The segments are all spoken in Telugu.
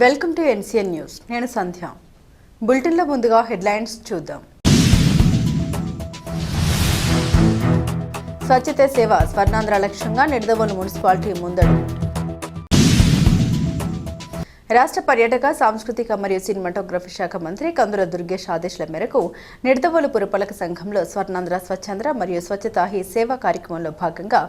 Welcome to NCN news. నేను సంధ్య. బులెటిన్లో ముందుగా హెడ్లైన్స్ చూద్దాం. స్వచ్ఛత సేవ స్వర్ణాంధ్ర లక్ష్యంగా నిడదవోలు మున్సిపాలిటీ ముందడు. రాష్ట్ర పర్యాటక సాంస్కృతిక మరియు సినిమాటోగ్రఫీ శాఖ మంత్రి కందుల దుర్గేష్ ఆదేశాల మేరకు నిడదవోలు పురపాలక సంఘంలో స్వర్ణాంధ్ర స్వచ్ఛంద్ర మరియు స్వచ్ఛతా హీ సేవా కార్యక్రమంలో భాగంగా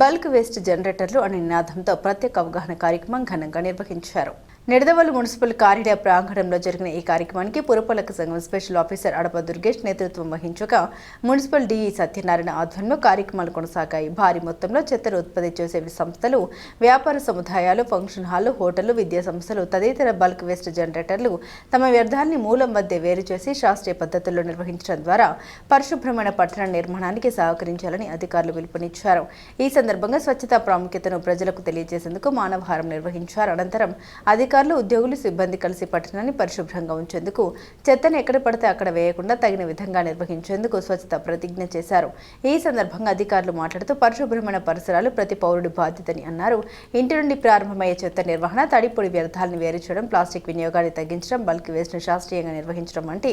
బల్క్ వేస్ట్ జనరేటర్లు అనే నినాదంతో ప్రత్యేక అవగాహన కార్యక్రమం ఘనంగా నిర్వహించారు. నిడదవోలు మున్సిపల్ కార్యాలయ ప్రాంగణంలో జరిగిన ఈ కార్యక్రమానికి పురపాలక సంఘం స్పెషల్ ఆఫీసర్ అడప దుర్గేష్ నేతృత్వం వహించగా మున్సిపల్ డీఈ సత్యనారాయణ ఆధ్వర్యంలో కార్యక్రమాలు కొనసాగాయి. భారీ మొత్తంలో చెత్తను ఉత్పత్తి చేసే సంస్థలు, వ్యాపార సముదాయాలు, ఫంక్షన్ హాళ్లు, హోటళ్లు, విద్యా సంస్థలు తదితర బల్క్ వేస్ట్ జనరేటర్లు తమ వ్యర్థాన్ని మూలం వద్దే వేరు చేసి శాస్త్రీయ పద్ధతుల్లో నిర్వహించడం ద్వారా పరిశుభ్రమైన పట్టణ నిర్మాణానికి సహకరించాలని అధికారులు పిలుపునిచ్చారు. ఈ సందర్భంగా స్వచ్ఛతా ప్రాముఖ్యతను ప్రజలకు తెలియజేసేందుకు మానవహారం నిర్వహించారు. అనంతరం అధికారులు, ఉద్యోగులు, సిబ్బంది కలిసి పట్టణాన్ని పరిశుభ్రంగా ఉంచేందుకు చెత్తను ఎక్కడ పడితే అక్కడ వేయకుండా తగిన విధంగా నిర్వహించేందుకు స్వచ్ఛత ప్రతిజ్ఞ చేశారు. ఈ సందర్భంగా అధికారులు మాట్లాడుతూ పరిశుభ్రమైన పరిసరాలు ప్రతి పౌరుడి బాధ్యతని అన్నారు. ఇంటి నుండి ప్రారంభమయ్యే చెత్త నిర్వహణ, తడిపొడి వ్యర్థాలను వేరు చేయడం, ప్లాస్టిక్ వినియోగాన్ని తగ్గించడం, బల్క్ వేస్ట్ను శాస్త్రీయంగా నిర్వహించడం వంటి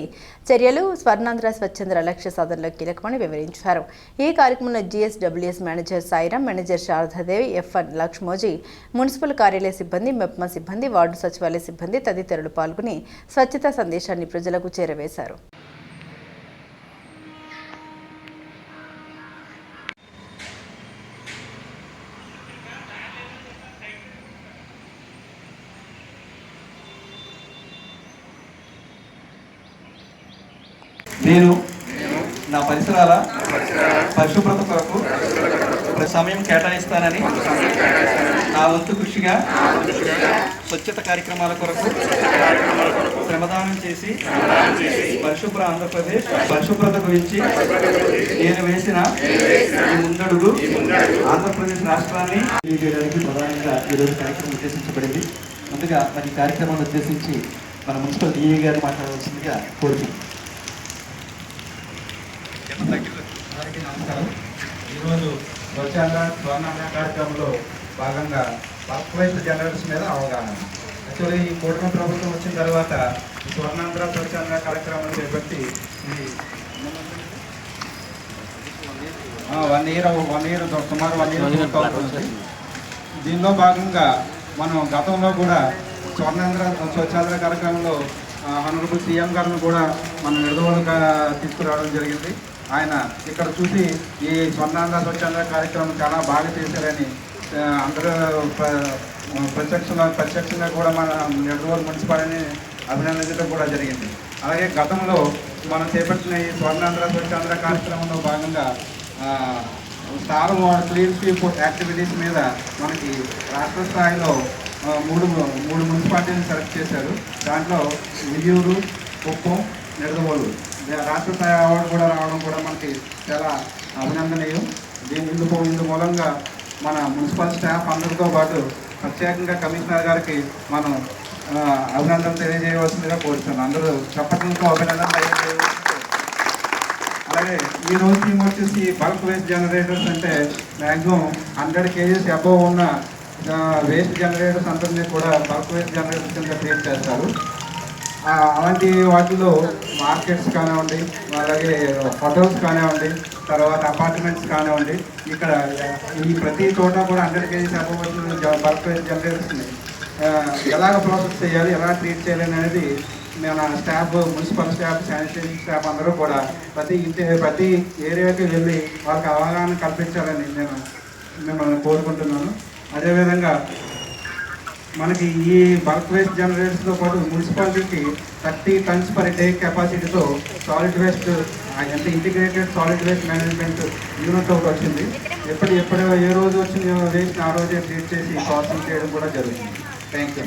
చర్యలు స్వర్ణాంధ్ర స్వచ్ఛంద్ర లక్ష్య సాధనలో కీలకమని వివరించారు. ఈ కార్యక్రమంలో GSWS manager Sairam, manager Sharadadevi, FN Lakshmoji, municipal కార్యాలయ సిబ్బంది, మెప్మా సిబ్బంది, వార్డు సచివాలయ సిబ్బంది తదితరులు పాల్గొని స్వచ్ఛతా సందేశాన్ని ప్రజలకు చేరవేశారు. నేను నా పరిసరాల పరిశుభ్రత కొరకు సమయం కేటాయిస్తానని నా వంతు కృషిగా స్వచ్ఛత కార్యక్రమాల కొరకు శ్రమదానం చేసి పరిశుభ్ర ఆంధ్రప్రదేశ్ పరిశుభ్రత గురించి నేను వేసిన ఈ ముందడుగు ఆంధ్రప్రదేశ్ రాష్ట్రాన్ని చేయడానికి ప్రధానంగా ఈరోజు కార్యక్రమం ఉద్దేశించబడింది. ముందుగా మరి ఈ కార్యక్రమాన్ని ఉద్దేశించి మన మున్సిపల్ డిఏ గారు మాట్లాడవలసిందిగా కోరుతున్నాను. అందరికీ నమస్కారం. ఈరోజు స్వర్ణాంధ్ర కార్యక్రమంలో భాగంగా బల్క్ వేస్ట్ జనరేటర్స్ మీద అవగాహన. యాక్చువల్లీ ఈ కూటమి ప్రభుత్వం వచ్చిన తర్వాత స్వర్ణాంధ్ర స్వచ్ఛాంధ్ర కార్యక్రమం చేపట్టి వన్ ఇయర్ సుమారు 1 ఇయర్ అవుతుంది. దీనిలో భాగంగా మనం గతంలో కూడా స్వర్ణాంధ్ర స్వచ్ఛాంధ్ర కార్యక్రమంలో ఆనరబుల్ సీఎం గారిని కూడా మనం నిడదవోలుగా తీసుకురావడం జరిగింది. ఆయన ఇక్కడ చూసి ఈ స్వర్ణాంధ్ర స్వచ్ఛాంధ్ర కార్యక్రమం చాలా బాగా చేశారని అందరూ ప్రత్యక్షంగా కూడా మన నిడదవోలు మున్సిపాలిటీని అభినందించడం కూడా జరిగింది. అలాగే గతంలో మనం చేపట్టిన ఈ స్వర్ణాంధ్ర స్వచ్ఛాంధ్ర కార్యక్రమంలో భాగంగా స్టార్ క్లీన్ స్వీప్ యాక్టివిటీస్ మీద మనకి రాష్ట్ర స్థాయిలో మూడు మున్సిపాలిటీని సెలెక్ట్ చేశారు. దాంట్లో వియ్యూరు, కుప్పం, నిడదవోలు రాష్ట్ర స్థాయి అవార్డు కూడా రావడం కూడా మనకి చాలా అభినందనీయం. ఇందు మూలంగా మన మున్సిపల్ స్టాఫ్ అందరితో పాటు ప్రత్యేకంగా కమిషనర్ గారికి మనం అభినందన తెలియజేయవలసిందిగా కోరుతున్నాను. అందరూ చప్పట్లతో అభినందన తెలియజేయవలసింది. అలాగే ఈ రోజు థీమ్ వచ్చేసి బల్క్ వేస్ట్ జనరేటర్స్. అంటే మ్యాక్సిమం 100 kgs అబోవ్ ఉన్న వేస్ట్ జనరేటర్స్ అందరినీ కూడా బల్క్ వేస్ట్ జనరేటర్స్ కింద క్రియేట్ చేస్తారు. అలాంటి వాటిలో మార్కెట్స్ కానివ్వండి, అలాగే హోటల్స్ కానివ్వండి, తర్వాత అపార్ట్మెంట్స్ కానివ్వండి, ఇక్కడ ఈ ప్రతి చోట కూడా 100 kgs అబోవ్ బల్క్ వేస్ట్ జనరేటర్స్ని ఎలాగ ప్రాసెస్ చేయాలి, ఎలా ట్రీట్ చేయాలి అనేది మన staff, municipal staff, sanitation staff అందరూ కూడా ప్రతి ఏరియాకి వెళ్ళి వాళ్ళకి అవగాహన కల్పించాలని నేను మిమ్మల్ని కోరుకుంటున్నాను. అదేవిధంగా మనకి ఈ బల్క్ వేస్ట్ జనరేటర్స్తో పాటు మున్సిపాలిటీకి 30 tons per day కెపాసిటీతో సాలిడ్ వేస్ట్ అంటే integrated solid waste management unit ఒకటి వచ్చింది. ఎప్పుడు ఏ రోజు వచ్చిన వేస్ట్ ఆ రోజే ట్రీట్ చేసి ప్రాసెసింగ్ చేయడం కూడా జరుగుతుంది. Thank you.